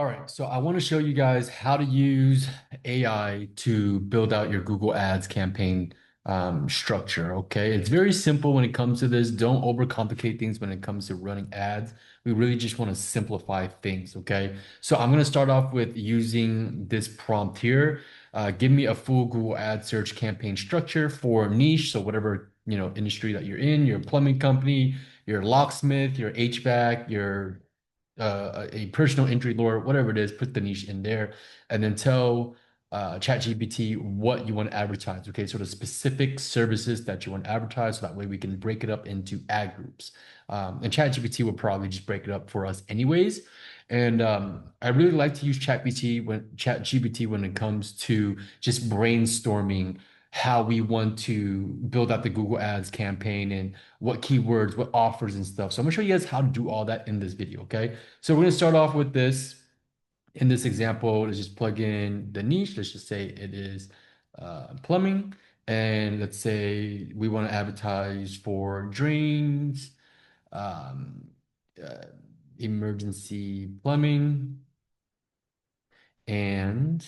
All right, so I want to show you guys how to use AI to build out your Google Ads campaign structure. Okay, it's very simple when it comes to this. Don't overcomplicate things when it comes to running ads. We really just want to simplify things. Okay, so I'm going to start off with using this prompt here. Give me a full Google Ad search campaign structure for niche. So whatever industry that you're in, your plumbing company, your locksmith, your HVAC, your a personal injury lawyer, whatever it is, put the niche in there, and then tell ChatGPT what you want to advertise. Okay, so the specific services that you want to advertise, so that way we can break it up into ad groups. And ChatGPT will probably just break it up for us anyways. And I really like to use ChatGPT when it comes to just brainstorming how we want to build out the Google Ads campaign and what keywords, what offers and stuff. So I'm gonna show you guys how to do all that in this video, okay? So we're gonna start off with this. In this example, let's just plug in the niche. Let's just say it is plumbing. And let's say we want to advertise for drains, um, uh, emergency plumbing, and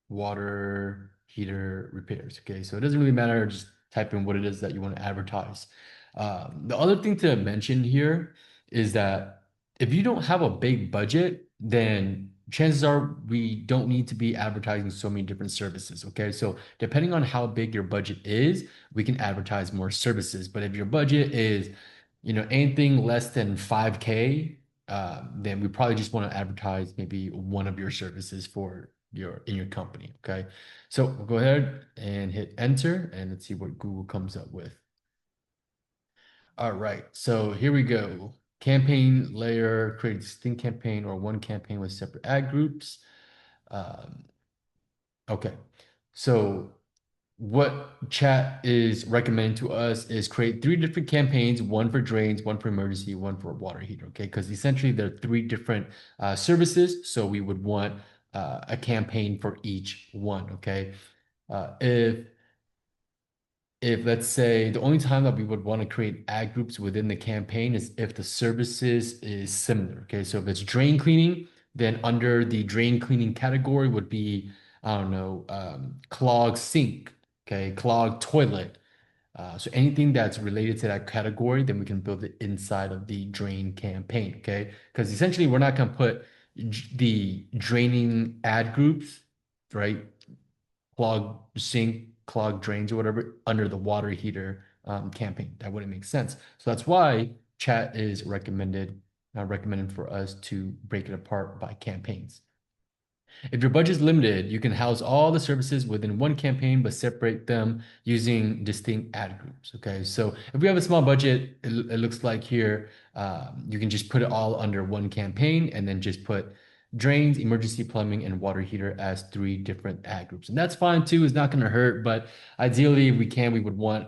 water heater repairs. Okay, so it doesn't really matter. Just type in what it is that you want to advertise. The other thing to mention here is that if you don't have a big budget, then chances are we don't need to be advertising so many different services. Okay, so depending on how big your budget is, we can advertise more services. But if your budget is, anything less than 5K, then we probably just want to advertise maybe one of your services for your company. Okay. So we'll go ahead and hit enter and let's see what Google comes up with. All right. So here we go. Campaign layer, create a distinct campaign or one campaign with separate ad groups. Um, okay. So what chat is recommending to us is create three different campaigns, one for drains, one for emergency, one for water heater. Okay, because essentially there are three different services. So we would want a campaign for each one. Okay. If let's say the only time that we would want to create ad groups within the campaign is if the services is similar. Okay, so if it's drain cleaning, then under the drain cleaning category would be, I don't know, clogged sink, okay, clogged toilet. So anything that's related to that category, then we can build it inside of the drain campaign, okay? Because essentially we're not going to put the draining ad groups, right? Clog sink, clog drains, or whatever under the water heater campaign. That wouldn't make sense. So that's why chat is recommended for us to break it apart by campaigns. If your budget is limited, you can house all the services within one campaign, but separate them using distinct ad groups. Okay, so if we have a small budget, it looks like here, you can just put it all under one campaign and then just put drains, emergency plumbing, and water heater as three different ad groups. And that's fine too, it's not going to hurt, but ideally, if we would want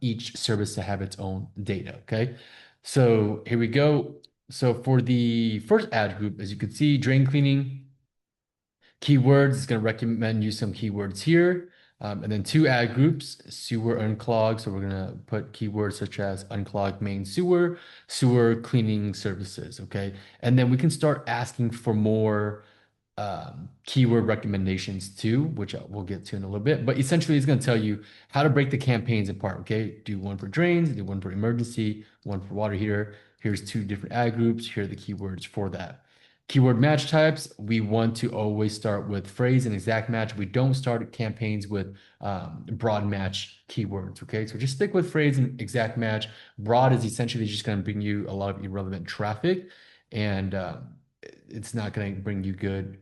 each service to have its own data. Okay, so here we go. So for the first ad group, as you can see, drain cleaning. Keywords is going to recommend you some keywords here. And then two ad groups, sewer unclogged. So we're going to put keywords such as unclogged main sewer, sewer cleaning services. Okay. And then we can start asking for more keyword recommendations too, which we'll get to in a little bit. But essentially, it's going to tell you how to break the campaigns apart. Okay. Do one for drains, do one for emergency, one for water heater. Here's two different ad groups. Here are the keywords for that. Keyword match types, we want to always start with phrase and exact match. We don't start campaigns with broad match keywords, okay? So just stick with phrase and exact match. Broad is essentially just going to bring you a lot of irrelevant traffic, and it's not going to bring you good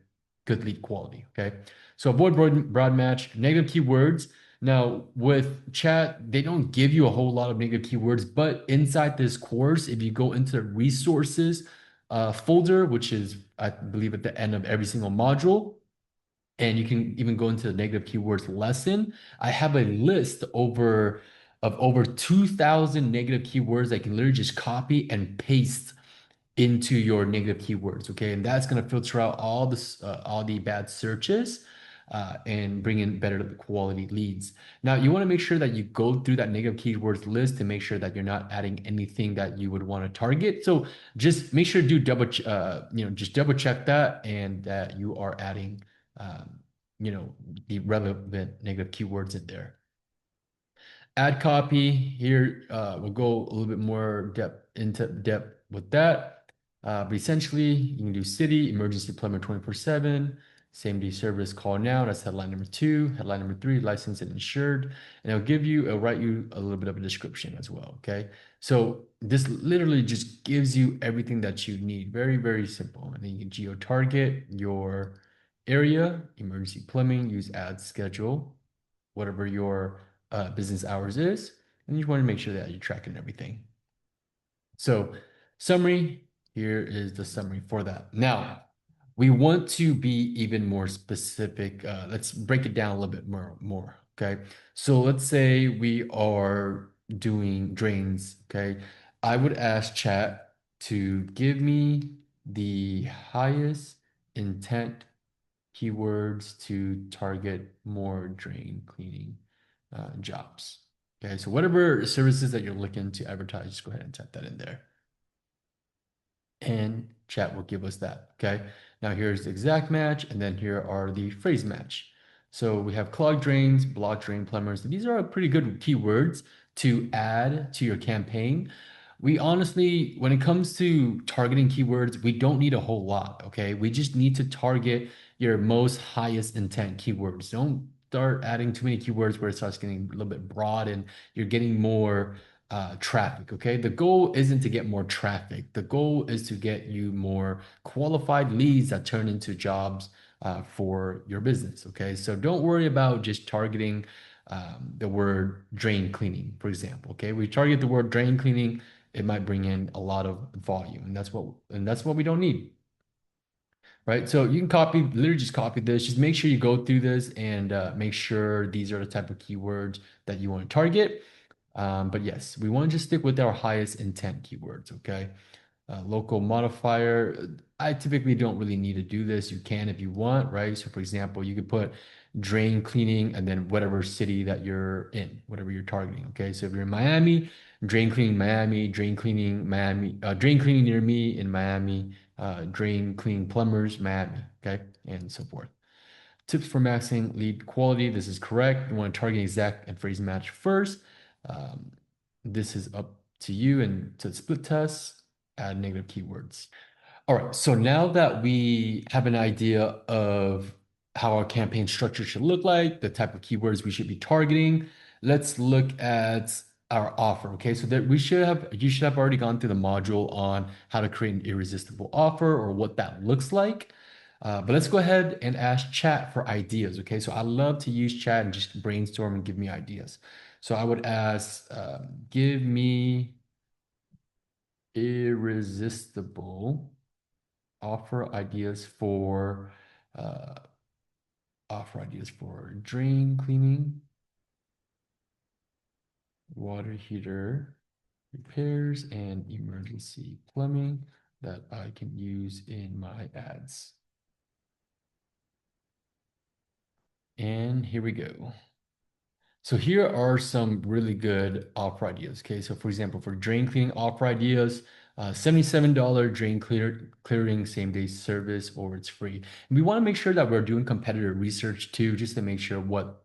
lead quality, okay? So avoid broad match, negative keywords. Now, with chat, they don't give you a whole lot of negative keywords, but inside this course, if you go into resources, folder, which is, I believe, at the end of every single module. And you can even go into the negative keywords lesson. I have a list of over 2,000 negative keywords I can literally just copy and paste into your negative keywords. Okay, and that's going to filter out all the bad searches. and bring in better quality leads. Now, you want to make sure that you go through that negative keywords list to make sure that you're not adding anything that you would want to target. So just make sure to do just double check that and that you are adding, um, the relevant negative keywords in there. Ad copy here, we'll go a little bit more into depth with that. But essentially, you can do city, emergency plumber 24/7, same day service, call now. That's headline number two. Headline number three, licensed and insured. And it'll write you a little bit of a description as well. Okay. So this literally just gives you everything that you need. Very, very simple. And then you can geo target your area, emergency plumbing, use ad schedule, whatever your business hours is, and you want to make sure that you're tracking everything. So summary, here is the summary for that. Now, we want to be even more specific. Let's break it down a little bit more, okay? So let's say we are doing drains, okay? I would ask chat to give me the highest intent keywords to target more drain cleaning jobs. Okay, so whatever services that you're looking to advertise, just go ahead and type that in there. And chat will give us that. Okay, now here's the exact match, and then here are the phrase match. So we have clogged drains, blocked drain plumbers. These are pretty good keywords to add to your campaign. We honestly, when it comes to targeting keywords, we don't need a whole lot, okay? We just need to target your most highest intent keywords. Don't start adding too many keywords where it starts getting a little bit broad and you're getting more traffic, okay? The goal isn't to get more traffic. The goal is to get you more qualified leads that turn into jobs for your business, okay? So don't worry about just targeting the word drain cleaning, for example, okay? We target the word drain cleaning, it might bring in a lot of volume, and that's what we don't need, right? So you can literally just copy this. Just make sure you go through this and make sure these are the type of keywords that you want to target. But yes, we want to just stick with our highest intent keywords, okay? Local modifier, I typically don't really need to do this. You can if you want, right? So for example, you could put drain cleaning and then whatever city that you're in, whatever you're targeting, okay? So if you're in Miami, drain cleaning Miami, drain cleaning near me in Miami, drain cleaning plumbers, Miami, okay? And so forth. Tips for maxing lead quality. This is correct. You want to target exact and phrase match first. Um, this is up to you and to split test, add negative keywords. All right, so now that we have an idea of how our campaign structure should look like, the type of keywords we should be targeting, let's look at our offer. Okay, so that you should have already gone through the module on how to create an irresistible offer or what that looks like. But let's go ahead and ask chat for ideas. Okay, so I love to use chat and just brainstorm and give me ideas. So I would ask, give me irresistible offer ideas for uh, drain cleaning, water heater repairs, and emergency plumbing that I can use in my ads. And here we go. So here are some really good offer ideas. Okay, so for example, for drain cleaning offer ideas, $77 clearing same day service or it's free. And we want to make sure that we're doing competitor research too, just to make sure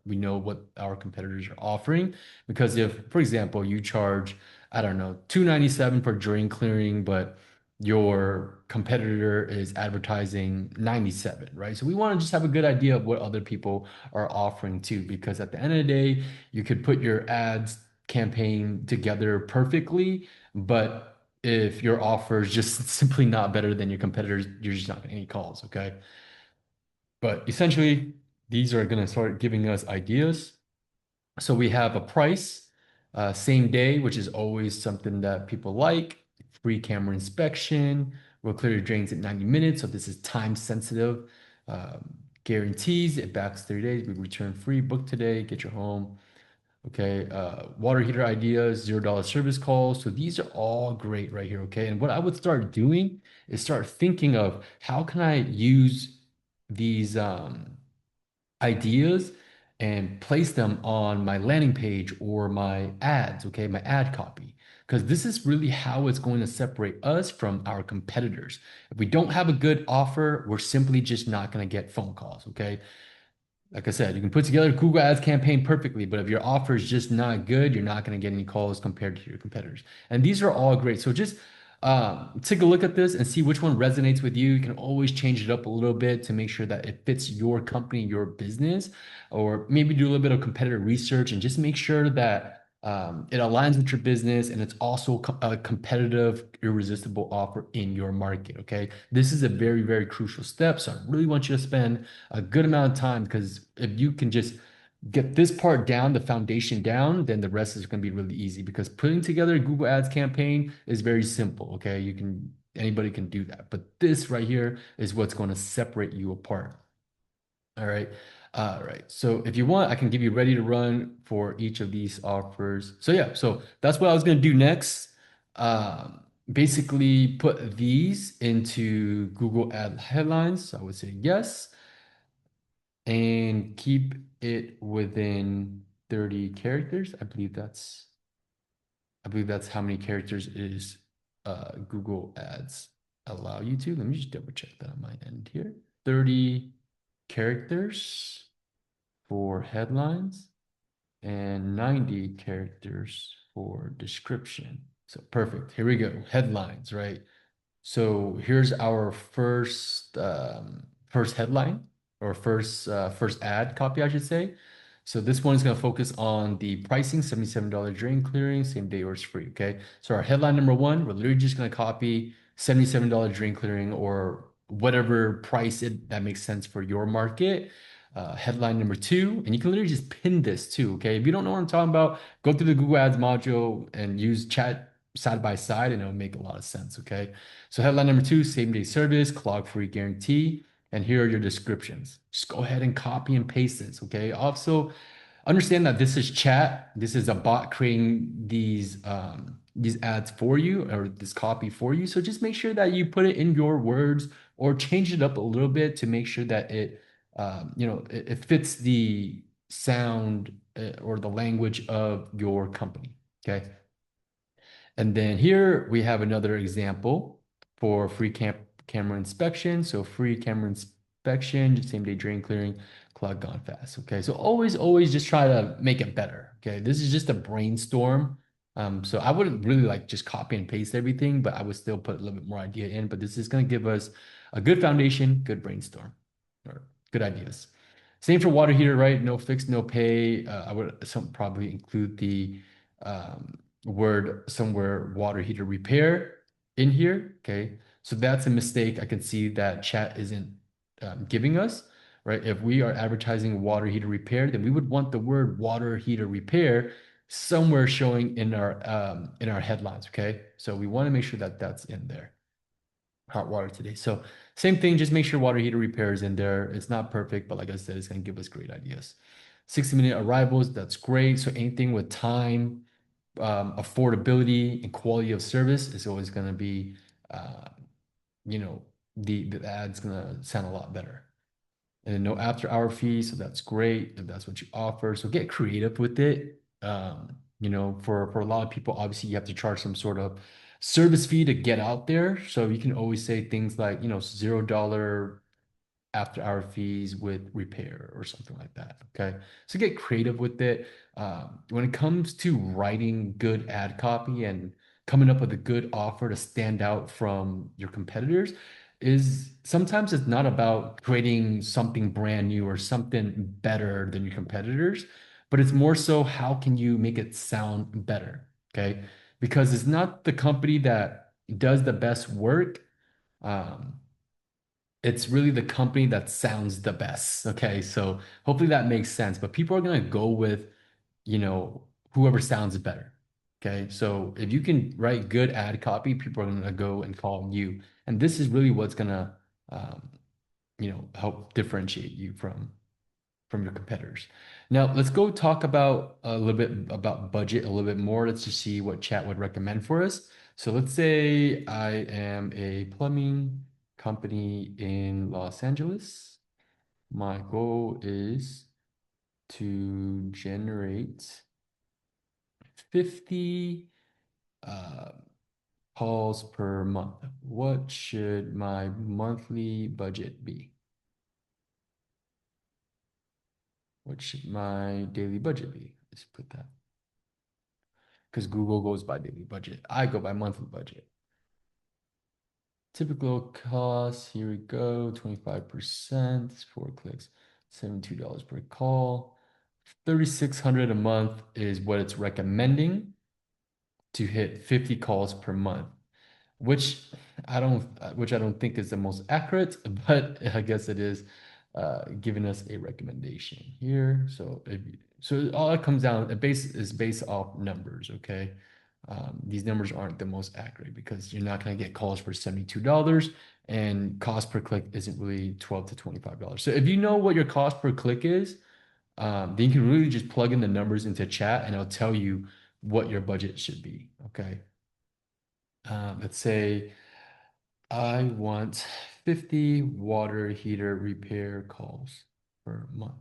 we know what our competitors are offering. Because if, for example, you charge, I don't know, $297 for drain clearing, but your competitor is advertising 97, right? So we want to just have a good idea of what other people are offering too, because at the end of the day, you could put your ads campaign together perfectly, but if your offer is just simply not better than your competitors, you're just not getting any calls, okay? But essentially, these are going to start giving us ideas. So we have a price, same day, which is always something that people like. Free camera inspection. We'll clear your drains in 90 minutes. So this is time sensitive. Guarantees it backs 30 days. We return free. Book today. Get your home. Okay. Water heater ideas, $0 service calls. So these are all great right here. Okay. And what I would start doing is start thinking of how can I use these ideas and place them on my landing page or my ads, okay, my ad copy. Because this is really how it's going to separate us from our competitors. If we don't have a good offer, we're simply just not going to get phone calls, okay? Like I said, you can put together a Google Ads campaign perfectly, but if your offer is just not good, you're not going to get any calls compared to your competitors. And these are all great. So just take a look at this and see which one resonates with you. You can always change it up a little bit to make sure that it fits your company, your business, or maybe do a little bit of competitor research and just make sure that it aligns with your business and it's also a competitive, irresistible offer in your market. Okay. This is a very, very crucial step. So I really want you to spend a good amount of time because if you can just get this part down, the foundation down, then the rest is going to be really easy because putting together a Google Ads campaign is very simple. Okay. Anybody can do that. But this right here is what's going to separate you apart. All right. All right. So if you want, I can give you ready to run for each of these offers. So yeah, so that's what I was going to do next. Basically put these into Google Ad headlines. So I would say yes and keep it within 30 characters. I believe that's how many characters is Google Ads allow you to. Let me just double check that on my end here. 30 characters for headlines and 90 characters for description. So perfect. Here we go. Headlines, right? So here's our first headline or first ad copy, I should say. So this one is going to focus on the pricing, $77 drain clearing, same day or it's free. Okay. So our headline number one, we're literally just going to copy $77 drain clearing or whatever price that makes sense for your market. Headline number two, and you can literally just pin this too. Okay. If you don't know what I'm talking about, go through the Google Ads module and use chat side by side and it'll make a lot of sense. Okay. So headline number two, same day service, clog free guarantee. And here are your descriptions. Just go ahead and copy and paste this. Okay. Also, understand that this is chat. This is a bot creating these ads for you or this copy for you. So just make sure that you put it in your words or change it up a little bit to make sure that it fits the sound or the language of your company. Okay. And then here we have another example for free camera inspection. So free camera inspection, same day drain clearing, cloud gone fast. Okay, so always just try to make it better. Okay, this is just a brainstorm. So I wouldn't really like just copy and paste everything, but I would still put a little bit more idea in. But this is going to give us a good foundation, good brainstorm, or good ideas. Same for water heater, right? No fix, no pay. I would probably include the word somewhere water heater repair in here. Okay. So that's a mistake I can see that chat isn't giving us, right? If we are advertising water heater repair, then we would want the word water heater repair somewhere showing in our headlines. Okay. So we want to make sure that that's in there. Hot water today. So same thing, just make sure water heater repair is in there. It's not perfect, but like I said, it's going to give us great ideas. 60-minute arrivals, that's great. So anything with time, affordability and quality of service is always going to be, uh, you know, the ad's going to sound a lot better. And then no after hour fee, so that's great if that's what you offer. So get creative with it. For a lot of people, obviously you have to charge some sort of service fee to get out there. So you can always say things like, $0 after hour fees with repair or something like that. Okay. So get creative with it. When it comes to writing good ad copy and coming up with a good offer to stand out from your competitors, is sometimes it's not about creating something brand new or something better than your competitors, but it's more so how can you make it sound better? Okay. Because it's not the company that does the best work. Um, it's really the company that sounds the best. Okay. So hopefully that makes sense. But people are going to go with, you know, whoever sounds better. Okay. So if you can write good ad copy, people are going to go and follow you. And this is really what's going to, um, help differentiate you from your competitors. Now, let's go talk about a little bit about budget a little bit more. Let's just see what chat would recommend for us. So let's say I am a plumbing company in Los Angeles. My goal is to generate 50 uh, calls per month. What should my monthly budget be? What should my daily budget be? Let's put that. Because Google goes by daily budget. I go by monthly budget. Typical cost, here we go, 25%, 4 clicks, $72 per call. 3,600 a month is what it's recommending to hit 50 calls per month, which which I don't think is the most accurate, but I guess it is giving us a recommendation here. So all it comes down, is based off numbers, okay? These numbers aren't the most accurate because you're not going to get calls for $72 and cost per click isn't really $12 to $25. So if you know what your cost per click is, then you can really just plug in the numbers into chat and it'll tell you what your budget should be. Okay. Let's say I want 50 water heater repair calls per month.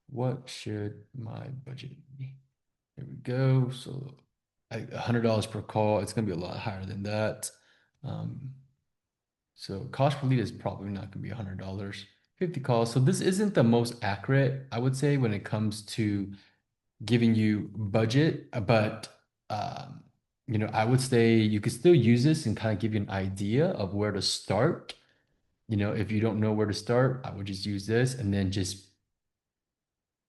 What should my budget be? Here we go. So $100 per call. It's going to be a lot higher than that. Um, so cost per lead is probably not going to be $100. 50 calls. So this isn't the most accurate, I would say, when it comes to giving you budget, but I would say you could still use this and kind of give you an idea of where to start. If you don't know where to start, I would just use this and then just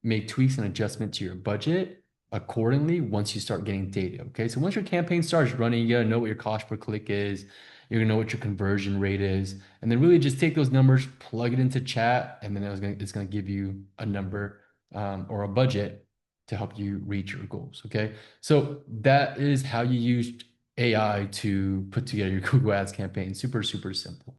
make tweaks and adjustment to your budget accordingly once you start getting data. Okay. So once your campaign starts running, you gotta know what your cost per click is. You're gonna know what your conversion rate is. And then really just take those numbers, plug it into chat, and then it's gonna give you a number or a budget to help you reach your goals. Okay. So that is how you use AI to put together your Google Ads campaign. Super, super simple.